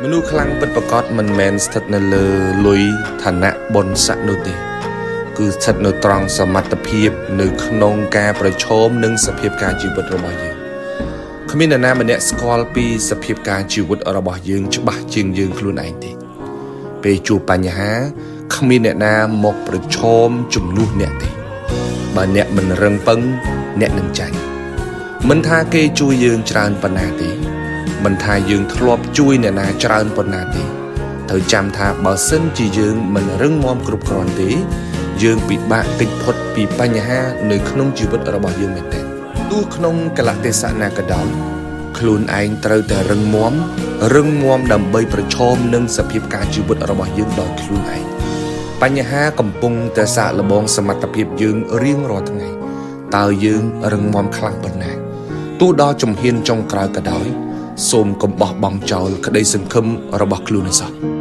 មនុស្សខ្លាំងពិតប្រាកដមិនមែនស្ថិតនៅលើលុយឋានៈបុណ្យស័ក្តិនោះទេគឺស្ថិតនៅត្រង់សមត្ថភាពនៅក្នុងការប្រឈមនឹងសភាពការជីវិតរបស់យើងគ្មាននរណាម្នាក់ស្គាល់ពីសភាពការជីវិតរបស់យើងច្បាស់ជាងយើងខ្លួនឯងទេពេលជួបបញ្ហាគ្មានអ្នកណាមកប្រឈមជំនួសអ្នកទេបើអ្នកមិនរឹងប៉ឹងអ្នកនឹងចាញ់មិនថាគេជួយយើងច្រើនប៉ុណ្ណាទេមិនថាយើងធ្លាប់ជួយអ្នកណាច្រើនប៉ុណ្ណាទេត្រូវចាំថាបើសិនជាយើងមិនរឹងមាំគ្រប់គ្រាន់ទេយើងពិបាកគេចផុតពីបញ្ហានៅក្នុងជីវិតរបស់យើងមែនទែនទោះក្នុងកលៈទេសៈណាក៏ដោយខ្លួនឯងត្រូវតែរឹងមាំដើម្បីប្រឈមនឹងសភាពការជីវិតរបស់យើងដោយខ្លួនឯងបញ្ហាកំពុងតែសាកល្បងសមត្ថភាពយើងរៀងរាល់ថ្ងៃតើយើងរឹងមាំខ្លាំងប៉ុណ្ណាទោះដល់ជំហានចុងក្រោយក៏ដោយសូមកុំបោះបង់ចោលក្តីសង្ឃឹមរបស់ខ្លួនឯងសោះ